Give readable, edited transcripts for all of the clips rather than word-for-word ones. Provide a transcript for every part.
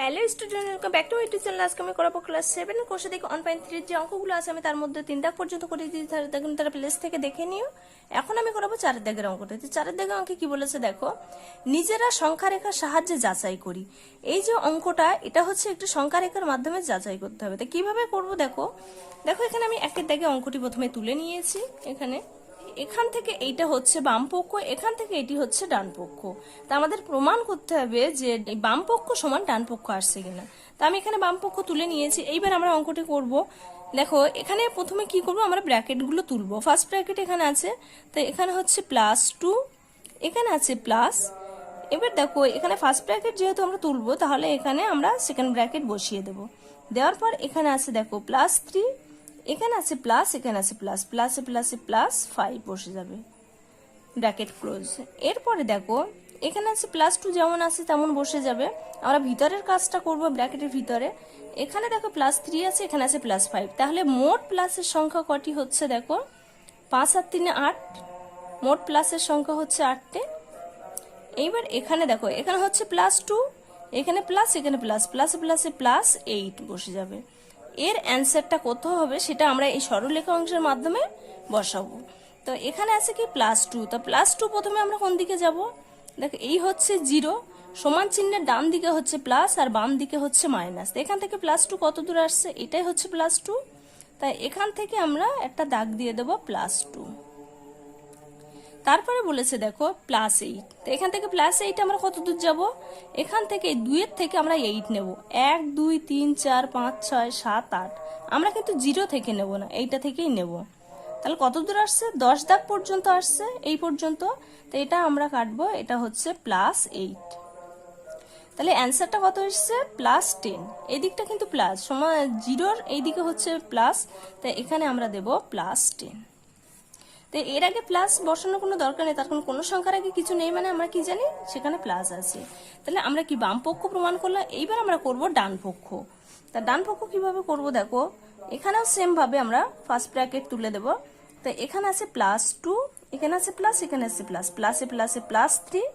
Hello student, welcome back to YouTube channel. আজকে আমি করাবো ক্লাস 7 কোর্সে দেখো 1.3 যে অঙ্কগুলো আছে আমি তার মধ্যে 3 দাগ পর্যন্ত করে দিয়েছি। দেখুন তারা প্লেস থেকে দেখে নিও। এখন আমি করাবো 4 দাগের অঙ্কটা। 4 দাগের অঙ্কে কি বলেছে দেখো, নিজেরা সংখ্যা রেখার সাহায্যে যাচাই করি। এই যে অঙ্কটা, এটা হচ্ছে একটু সংখ্যা রেখার মাধ্যমে যাচাই করতে হবে। তো কিভাবে করব দেখো, এখানে আমি একের দাগে অঙ্কটি প্রথমে তুলে নিয়েছি। এখান থেকে এইটা হচ্ছে বাম পক্ষ, এখান থেকে এটি হচ্ছে ডান পক্ষ। তা আমাদের প্রমাণ করতে হবে যে বাম পক্ষ সমান ডান পক্ষ আসছে কিনা। তা আমি এখানে বাম পক্ষ তুলে নিয়েছি। এইবার আমরা অঙ্কটি করব। দেখো এখানে প্রথমে কি করব, আমরা ব্র্যাকেটগুলো তুলবো। ফার্স্ট ব্র্যাকেট এখানে আছে, তো এখানে হচ্ছে +2, এখানে আছে প্লাস। এবার দেখো এখানে ফার্স্ট ব্র্যাকেট যেহেতু আমরা তুলবো, তাহলে এখানে আমরা সেকেন্ড ব্র্যাকেট বসিয়ে দেব। দেওয়ার পর এখানে আছে দেখো +3, এখানে আছে প্লাস, এখানে আছে প্লাস, প্লাসে প্লাসে +5 বসে যাবে, ব্র্যাকেট ক্লোজ। এরপরে দেখো এখানে আছে +2, যেমন আছে তেমন বসে যাবে। আমরা ভিতরের কাজটা করব ব্র্যাকেটের ভিতরে। এখানে দেখো +3 আছে, এখানে আছে +5, তাহলে মোট প্লাসের সংখ্যা কটি হচ্ছে দেখো 5 আর 3 8, মোট প্লাসের সংখ্যা হচ্ছে 8টে। এইবার এখানে দেখো এখানে হচ্ছে +2, এখানে প্লাস, এখানে প্লাস, প্লাসে প্লাসে +8 বসে যাবে। এর অ্যান্সারটা কত হবে সেটা আমরা এই সরলরেখা অংশের মাধ্যমে বসাবো। তো এখানে আছে কি +2, তো +2 প্রথমে আমরা কোন দিকে যাব, দেখো এই হচ্ছে 0, সমান চিহ্নের ডান দিকে হচ্ছে প্লাস আর বাম দিকে হচ্ছে মাইনাস। এখান থেকে +2 কত দূর আসছে, এটাই হচ্ছে +2, তাই এখান থেকে আমরা একটা দাগ দিয়ে দেব +2। তারপরে বলেছে দেখো +8, তো এখান থেকে +8 আমরা কত দূর যাব, এখান থেকে 2 এর থেকে আমরা 8 নেব। 1 2 3 4 5 6 7 8, আমরা কিন্তু 0 থেকে নেব না, এইটা থেকেই নেব। তাহলে কত দূর আসছে, 10 দাগ পর্যন্ত আসছে, এই পর্যন্ত। তো এটা আমরা কাটবো, এটা হচ্ছে +8। তাহলে অ্যান্সারটা কত এসছে, +10। এই দিকটা কিন্তু প্লাস, সমান 0-র এই দিকে হচ্ছে প্লাস, তাই এখানে আমরা দেব +10। তো এর আগে প্লাস বসানোর কোনো দরকার নেই, তার কোনো সংখ্যার আগে কিছু নেই, মানে আমরা কি জানি সেখানে প্লাস আছে। তাহলে আমরা কি বাম পক্ষ প্রমাণ করলাম। এইবার আমরা করব ডান পক্ষ। তা ডান পক্ষ কিভাবে করব দেখো, এখানেও সেম ভাবে আমরা ফার্স্ট ব্র্যাকেট তুলে দেব। তো এখানে আছে +2, এখানে আছে প্লাস, এখানে আছে প্লাস, প্লাসে প্লাসে +3,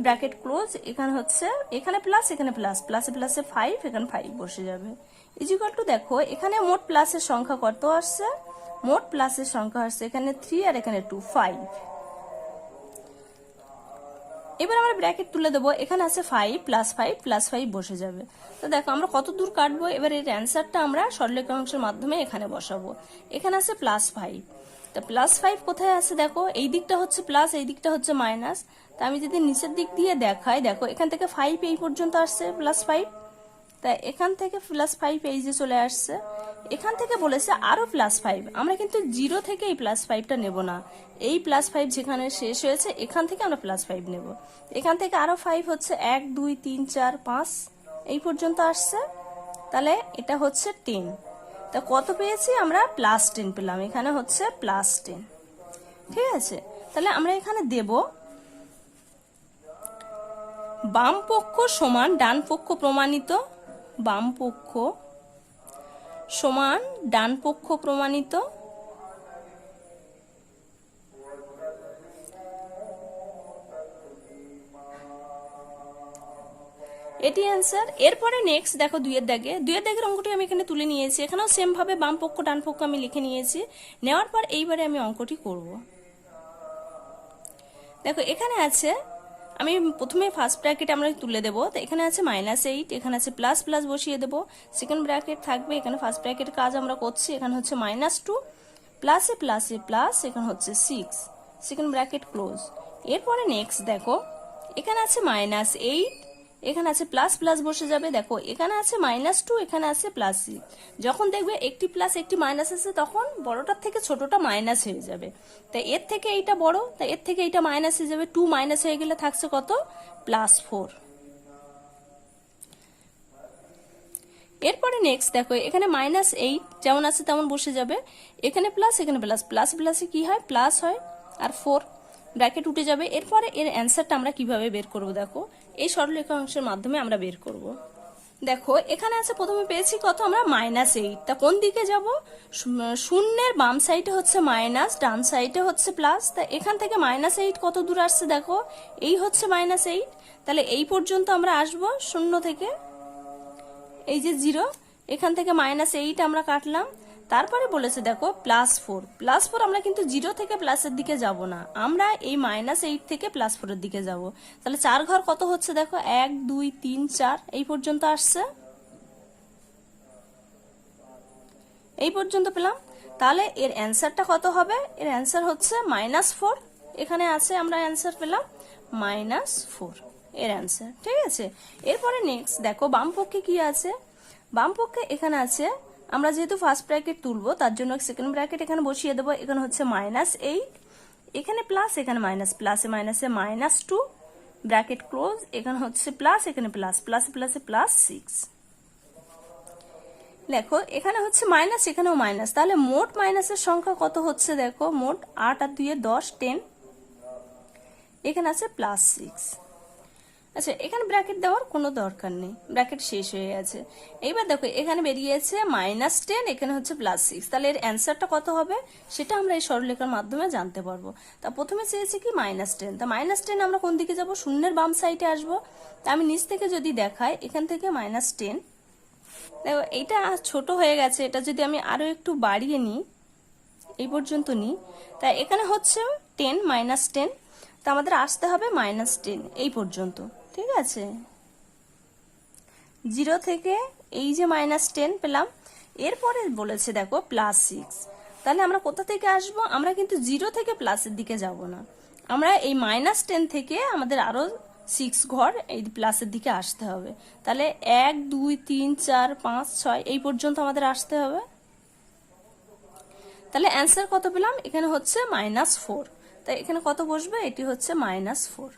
ব্র্যাকেট ক্লোজ। এখানে হচ্ছে এখানে প্লাস, এখানে প্লাস, প্লাসে প্লাসে 5, এখানে 5 বসে যাবে। ইকুয়াল টু দেখো এখানে মোট প্লাসের সংখ্যা কত আসছে, মোট প্লাসের সংখ্যা আসছে এখানে 3 আর এখানে 2, 5। এবার আমরা ব্র্যাকেট তুলে দেবো, এখানে আছে 5 +5 +5 বসে যাবে। তো দেখো আমরা কত দূর কাটবো, এবার এর অ্যান্সারটা আমরা সরলরেখা অংশের মাধ্যমে এখানে বসাবো। এখানে আছে +5, তো +5 কোথায় আছে দেখো, এই দিকটা হচ্ছে প্লাস, এই দিকটা হচ্ছে মাইনাস। তা আমি যদি নিচের দিক দিয়ে দেখাই, দেখো এখান থেকে 5 এই পর্যন্ত আসছে +5, তাই এখান থেকে +5 এই যে চলে আসছে। এখান থেকে বলেছে আরো +5, আমরা কিন্তু 0 থেকে এই +5টা নেব না, এই +5 যেখানে শেষ হয়েছে এখান থেকে আমরা +5 নেব। এখান থেকে আরো 5 হচ্ছে 1 2 3 4 5 এই পর্যন্ত আসছে, তাহলে এটা হচ্ছে 10। তা কত পেয়েছি আমরা, +10 পেলাম, এখানে হচ্ছে +10। ঠিক আছে, তাহলে আমরা এখানে দেব বাম পক্ষ সমান ডান পক্ষ প্রমাণিত, বাম পক্ষ সমান ডান পক্ষ প্রমাণিত। এটি অ্যান্সার। এরপরে নেক্সট দেখো 2 এর দাগের অঙ্কটি আমি এখানে তুলে নিয়েছি। এখানেও সেম ভাবে বাম পক্ষ ডান পক্ষ আমি লিখে নিয়েছি। নেওয়ার পর এইবারে আমি অঙ্কটি করব। দেখো এখানে আছে, আমি প্রথমে ফার্স্ট ব্র্যাকেট আমরা তুলে দেব। তো এখানে আছে -8, এখানে আছে প্লাস প্লাস বসিয়ে দেব। সেকেন্ড ব্র্যাকেট থাকবে, এখানে ফার্স্ট ব্র্যাকেটের কাজ আমরা করছি। এখানে হচ্ছে -2, প্লাসে প্লাসে প্লাস, এখানে হচ্ছে 6, সেকেন্ড ব্র্যাকেট ক্লোজ। এরপরে নেক্সট দেখো এখানে আছে -8, এখানে আছে প্লাস প্লাস বসে যাবে। দেখো এখানে আছে -2, এখানে আছে +6। যখন দেখবে একটি প্লাস একটি মাইনাস আছে, তখন বড়টার থেকে ছোটটা মাইনাস হয়ে যাবে। তাই এর থেকে এইটা বড়, তাই এর থেকে এইটা মাইনাস হয়ে যাবে। 2 মাইনাস হয়ে গেলে থাকছে কত, +4। এরপরে নেক্সট দেখো এখানে -8 যেমন আছে তেমন বসে যাবে। এখানে প্লাস, এখানে প্লাস, প্লাস প্লাসে কি হয়, প্লাস হয়, আর 4 ব্র্যাকেট উঠে যাবে। এরপরে এর অ্যান্সারটা আমরা কিভাবে বের করব দেখো, এই সরলরেখা অংশের মাধ্যমে আমরা বের করব। দেখো এখানে আছে প্রথমে পেয়েছি কত আমরা -8, তা কোন দিকে যাব? শূন্যের বাম সাইডে হচ্ছে মাইনাস, ডান সাইডে হচ্ছে প্লাস, তা এখান থেকে -8 কত দূর আসছে দেখো, এই হচ্ছে -8, তাহলে এই পর্যন্ত আমরা আসব শূন্য থেকে, এই যে 0, এখান থেকে -8 আমরা কাটলাম। তারপরে বলেছে দেখো +4 আমরা কিন্তু 0 থেকে প্লাসের দিকে যাব না, আমরা এই -8 থেকে +4 এর দিকে যাব। তাহলে 4 ঘর কত হচ্ছে দেখো, 1 2 3 4 এই পর্যন্ত আসছে, এই পর্যন্ত পেলাম। তাহলে এর অ্যান্সারটা কত হবে? এর অ্যান্সার হচ্ছে -4, এখানে আছে আমরা অ্যান্সার পেলাম -4 এর অ্যান্সার। ঠিক আছে, এরপরে নেক্সট দেখো বাম পক্ষে কি আছে। বাম পক্ষে এখানে আছে, আমরা যেহেতু ফার্স্ট ব্র্যাকেট তুলবো তার জন্য সেকেন্ড ব্র্যাকেট এখানে বসিয়ে দেবো। এখানে হচ্ছে -8, এখানে প্লাস, এখানে মাইনাস, প্লাসে মাইনাসে -2, ব্র্যাকেট ক্লোজ, এখানে হচ্ছে প্লাস, এখানে প্লাস, প্লাসে প্লাসে +6। দেখো এখানে হচ্ছে মাইনাস, এখানেও মাইনাস, তাহলে মোট মাইনাসের সংখ্যা কত হচ্ছে দেখো, মোট 8 আর 2 10 10, এখানে আছে +6। আচ্ছা, এখানে ব্র্যাকেট দেওয়ার কোনো দরকার নেই, ব্র্যাকেট শেষ হয়ে গেছে। এইবার দেখো এখানে বেরিয়েছে -10, এখানে হচ্ছে +6, তাহলে এর অ্যান্সারটা কত হবে সেটা আমরা এই সরলরেখার মাধ্যমে জানতে পারবো। তা প্রথমে চেয়েছি কি -10, তা -10 আমরা কোন দিকে যাব, শূন্যের বাম সাইডে আসবো। তা আমি নিচ থেকে যদি দেখাই, এখান থেকে -10, দেখো এইটা ছোট হয়ে গেছে, এটা যদি আমি আরো একটু বাড়িয়ে নিই, এই পর্যন্ত নিই, তাই এখানে হচ্ছে 10 -10, তা আমাদের আসতে হবে -10 এই পর্যন্ত। ঠিক আছে, 0 থেকে এই যে -10 পেলাম, এরপরে বলেছে দেখো +6, তাহলে আমরা কোথা থেকে আসব, আমরা কিন্তু 0 থেকে প্লাসের দিকে যাব না, আমরা এই -10 থেকে আমাদের আরো 6 ঘর এই প্লাসের দিকে আসতে হবে। তাহলে 1 2 3 4 5 6 এই পর্যন্ত আমাদের আসতে হবে। তাহলে অ্যান্সার কত পেলাম, এখানে হচ্ছে -4, তাই এখানে কত বসবে, এটি হচ্ছে -4।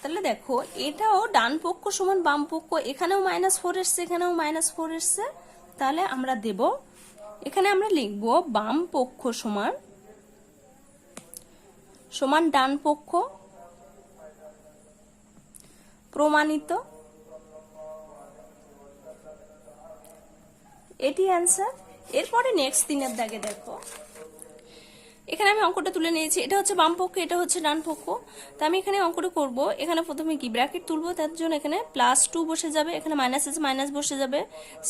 তাহলে দেখো এটাও ডান পক্ষ সমান বাম পক্ষ, এখানেও -4 এসছে, এখানেও -4 এসছে, তাহলে আমরা দেব, এখানে আমরা লিখব বাম পক্ষ সমান সমান ডান পক্ষ প্রমাণিত, এটি অ্যান্সার। এরপরে নেক্সট 3 দাগে দেখো, এখানে আমি অঙ্কটা তুলে নিয়েছি, এটা হচ্ছে বাম পক্ষ, এটা হচ্ছে ডান পক্ষ। তো আমি এখানে অঙ্কটা করব, এখানে প্রথমে কি ব্র্যাকেট তুলবো, তার জন্য এখানে +2 বসে যাবে, এখানে মাইনাস আছে মাইনাস বসে যাবে,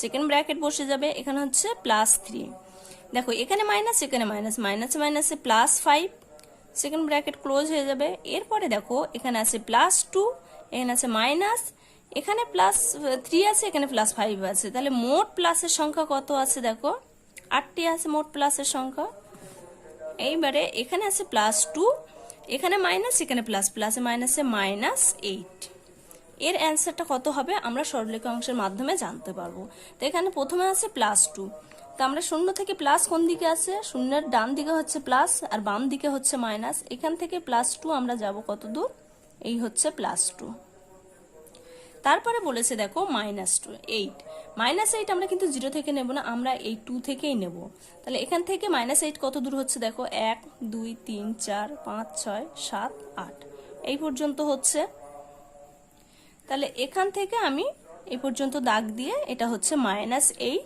সেকেন্ড ব্র্যাকেট বসে যাবে, এখানে হচ্ছে +3। দেখো এখানে মাইনাস, এখানে মাইনাস, মাইনাসে মাইনাসে +5, সেকেন্ড ব্র্যাকেট ক্লোজ হয়ে যাবে। এরপরে দেখো এখানে আছে +2, এখানে আছে মাইনাস, এখানে +3 আছে, এখানে +5 আছে, তাহলে মোট প্লাসের সংখ্যা কত আছে দেখো, 8টি আছে মোট প্লাসের সংখ্যা। এইবারে এখানে আছে +2, এখানে মাইনাস, এখানে প্লাস, প্লাসে মাইনাসে -8, এর অ্যান্সারটা কত হবে আমরা সরলরেখা অংশের মাধ্যমে জানতে পারবো। তো এখানে প্রথমে আছে +2, তো আমরা শূন্য থেকে প্লাস কোন দিকে আছে, শূন্যের ডান দিকে হচ্ছে প্লাস আর বাম দিকে হচ্ছে মাইনাস, এখান থেকে +2 আমরা যাব কত দূর, এই হচ্ছে +2। তারপরে বলেছে দেখো -2 8, -8 আমরা কিন্তু 0 থেকে নেব না, আমরা এই 2 থেকেই নেব। তাহলে এখান থেকে -8 কত দূর হচ্ছে দেখো, 1 2 3 4 5 6 7 8 এই পর্যন্ত হচ্ছে। তাহলে এখান থেকে আমি এই পর্যন্ত দাগ দিয়ে, এটা হচ্ছে -8,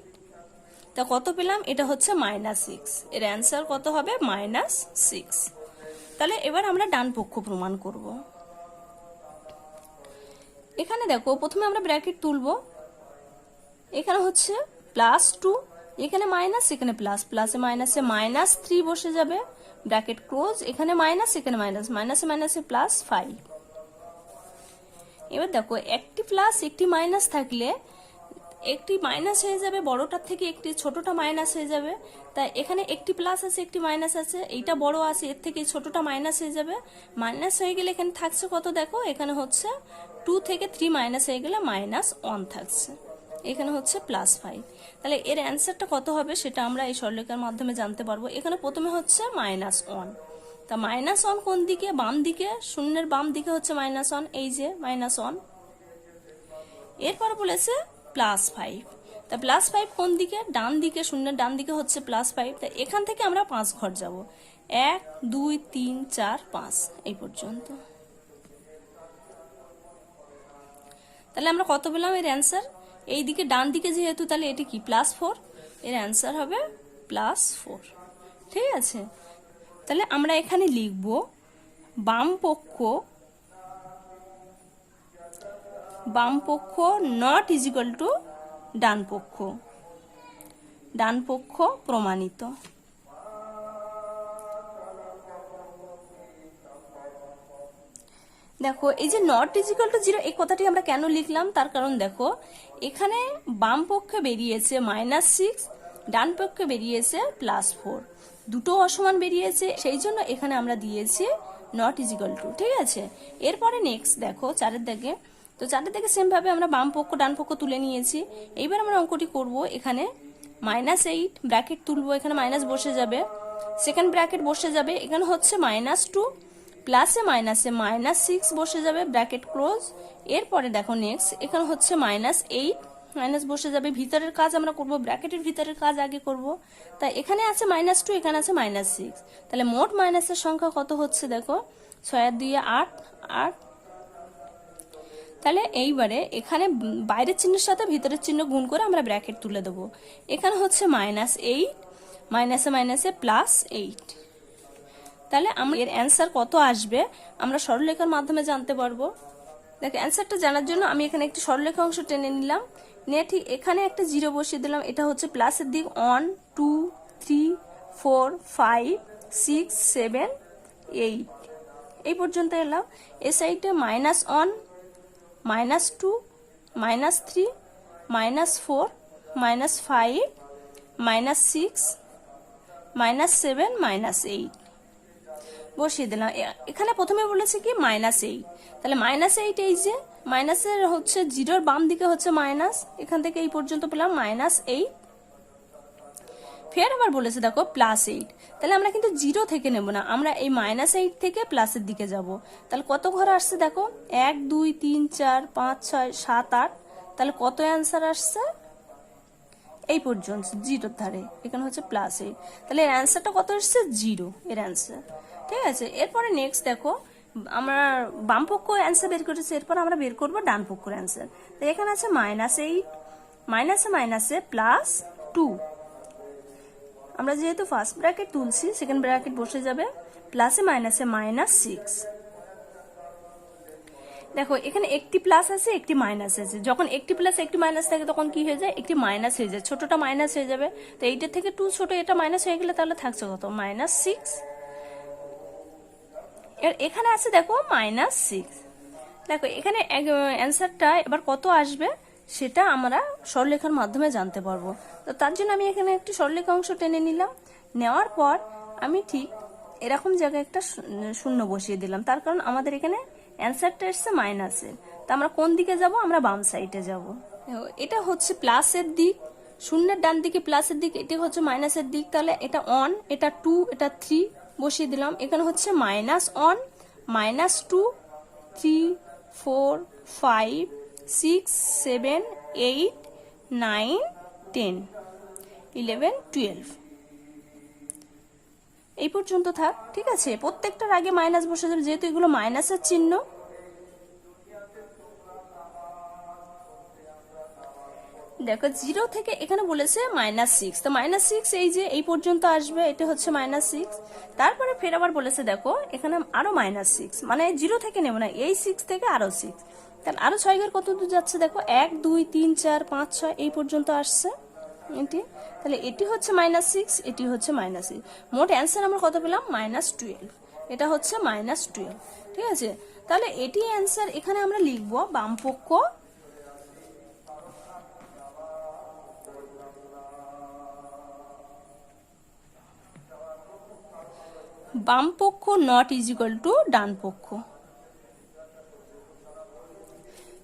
তা কত পেলাম, এটা হচ্ছে -6, এর অ্যান্সার কত হবে -6। তাহলে এবার আমরা ডান পক্ষ প্রমাণ করব। এখানে দেখো প্রথমে আমরা ব্র্যাকেট তুলবো, এখানে হচ্ছে +2, এখানে মাইনাস, এখানে প্লাস, প্লাসে মাইনাসে -3 বসে যাবে, ব্র্যাকেট ক্লোজ, এখানে মাইনাস, এখানে মাইনাস, মাইনাসে মাইনাসে +5। এবার দেখো একটি প্লাস একটি মাইনাস থাকলে একটি মাইনাস হয়ে যাবে, বড়টার থেকে একটি ছোটটা মাইনাস হয়ে যাবে, তাই এখানে একটি প্লাস আছে একটি মাইনাস আছে, এইটা বড় আছে এর থেকে ছোটটা মাইনাস হয়ে যাবে, মাইনাস হয়ে গেলে এখানে থাকছে কত দেখো, এখানে হচ্ছে 2 থেকে 3 মাইনাস হয়ে গেলে -1 থাকছে, এখানে হচ্ছে +5। তাহলে এর অ্যান্সারটা কত হবে সেটা আমরা এই সরলরেখার মাধ্যমে জানতে পারবো। এখানে প্রথমে হচ্ছে -1, তা -1 কোন দিকে, বাম দিকে, শূন্যের বাম দিকে হচ্ছে -1, এই যে -1। এরপর বলেছে +5, তা +5 কোন দিকে, ডান দিকে, শূন্যের ডান দিকে হচ্ছে +5, তা এখান থেকে আমরা 5 ঘর যাব, 1 2 3 4 5 এই পর্যন্ত। তাহলে আমরা কত পেলাম এর অ্যান্সার, এই দিকে ডান দিকে যেহেতু, তাহলে এটি কি +4, এর অ্যান্সার হবে +4। ঠিক আছে, তাহলে আমরা এখানে লিখব বাম পক্ষ নট ইজিক্যাল টু ডান পক্ষ প্রমাণিত। দেখো এই যে নট ইজিক্যাল টু 0 এই কথাটি আমরা কেন লিখলাম, তার কারণ দেখো এখানে বাম পক্ষে বেরিয়েছে -6, ডান পক্ষে বেরিয়েছে +4, দুটো অসমান বেরিয়েছে, সেই জন্য এখানে আমরা দিয়েছি নট ইজিক্যাল টু। ঠিক আছে, এরপরে নেক্সট দেখো 4-এর দাগে, তো 4-এর দাগে সেম ভাবে আমরা বাম পক্ষ ডান পক্ষ তুলে নিয়েছি। এইবার আমরা অঙ্কটি করব, এখানে -8 ব্র্যাকেট তুলবো, এখানে মাইনাস বসে যাবে, সেকেন্ড ব্র্যাকেট বসে যাবে, এখানে হচ্ছে -2, প্লাসে মাইনাসে -6 বসে যাবে, ব্র্যাকেট ক্লোজ। এরপরে দেখো নেক্সট এখানে হচ্ছে -8 মাইনাস বসে যাবে, ভিতরের কাজ আমরা করব, ব্র্যাকেটের ভিতরের কাজ আগে করব, তাই এখানে আছে -2, এখানে আছে -6, তাহলে মোট মাইনাসের সংখ্যা কত হচ্ছে দেখো 6 আর 2 8, তাহলে এইবারে এখানে বাইরের চিহ্নের সাথে ভিতরের চিহ্ন গুণ করে আমরা ব্র্যাকেট তুলে দেবো। এখানে হচ্ছে -8, মাইনাসে মাইনাসে +8, তাহলে আমরা এর অ্যান্সার কত আসবে আমরা সরলরেখার মাধ্যমে জানতে পারবো। দেখো অ্যান্সারটা জানার জন্য আমি এখানে একটি সরলরেখা অংশ টেনে নিলাম, নিয়ে ঠিক এখানে একটা 0 বসিয়ে দিলাম, এটা হচ্ছে প্লাসের দিক 1 2 3 4 5 6 7 8 এই পর্যন্ত এলাম। এই সাইডে -1 -2 -3 -4 -5 -6 -7 -8 বসিয়ে দিলাম। এখানে প্রথমে বলেছে কি -8, তাহলে -8 এই যে মাইনাসের হচ্ছে 0 বাম দিকে হচ্ছে মাইনাস, এখান থেকে এই পর্যন্ত পেলাম -8, ফের আবার বলেছে দেখো +8, তাহলে আমরা কিন্তু 0 থেকে নেব না, আমরা এই -8 থেকে প্লাসের দিকে যাব। তাহলে কত ঘর আসছে দেখো 1 2 3 4 5 6 7 8, তাহলে কত অ্যান্সার আসছে এই পর্যন্ত 0 ধারে, এখানে হচ্ছে +8, তাহলে এর অ্যান্সারটা কত আসছে 0 এর অ্যান্সার। ঠিক আছে, এরপরে নেক্সট দেখো আমরা বাম পক্ষ অ্যান্সার বের করেছি, এরপর আমরা বের করব ডান পক্ষের অ্যান্সার। তো এখানে আছে -8, মাইনাসে মাইনাসে +2, আমরা যেহেতু ফার্স্ট ব্র্যাকেট তুলছি সেকেন্ড ব্র্যাকেট বসে যাবে, প্লাসে মাইনাসে -6। দেখো এখানে একটি প্লাস আছে একটি মাইনাস আছে, যখন একটি প্লাস একটি মাইনাস থাকে তখন কি হয়ে যায়, একটি মাইনাস হয়ে যায়, ছোটটা মাইনাস হয়ে যাবে, তো এইটার থেকে 2 ছোট, এটা মাইনাস হয়ে গেলে তাহলে থাকছে কত -6। এর এখানে আছে দেখো -6, দেখো এখানে অ্যান্সারটা এবার কত আসবে সেটা আমরা সরলরেখার মাধ্যমে জানতে পারবো। তো তার জন্য আমি এখানে একটি সরলরেখা অংশ টেনে নিলাম, নেওয়ার পর আমি ঠিক এরকম জায়গায় একটা শূন্য বসিয়ে দিলাম, তার কারণ আমাদের এখানে অ্যান্সারটা এসছে মাইনাসের, তো আমরা কোন দিকে যাব, আমরা বাম সাইডে যাব। এটা হচ্ছে প্লাসের দিক, শূন্যের ডান দিকে প্লাসের দিক, এটা হচ্ছে মাইনাসের দিক, তাহলে এটা 1 এটা 2 এটা 3 বসিয়ে দিলাম, এখানে হচ্ছে -1 -2 3 4 5 6 7 8 9 10 11 12 এই পর্যন্ত থাক। ঠিক আছে, প্রত্যেকটার আগে মাইনাস বসে যাবে যেহেতু এগুলো মাইনাসের চিহ্ন। দেখো 0 থেকে এখানে বলেছে -6, তো -6 এই যে এই পর্যন্ত আসবে, এটা হচ্ছে -6, তারপরে ফের আবার বলেছে দেখো এখানে আরো -6, মানে 0 থেকে নেব না, এই 6 থেকে আরো 6, তাহলে আরো 6 ঘর কত দূর যাচ্ছে দেখো 1 2 3 4 5 6 এই পর্যন্ত আসছে এটি, তাহলে এটি হচ্ছে -6 এটি হচ্ছে -6, মোট অ্যান্সার আমরা কত পেলাম -12, এটা হচ্ছে -12। ঠিক আছে, তাহলে এটি অ্যান্সার এখানে আমরা লিখবো বাম পক্ষ নট ইজিক্যাল টু ডান পক্ষ।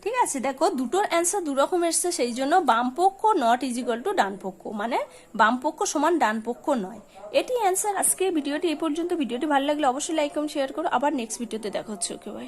ঠিক আছে, দেখো দুটোর অ্যান্সার দুরকম এসছে, সেই জন্য বাম পক্ষ নট ইজিক্যাল টু ডান পক্ষ, মানে বাম পক্ষ সমান ডান পক্ষ নয়, এটি অ্যান্সার। আজকে ভিডিওটি এই পর্যন্ত। ভিডিওটি ভালো লাগলে অবশ্যই লাইক কমেন্ট শেয়ার করো, আবার নেক্সট ভিডিওতে দেখা হচ্ছে। Okay bye.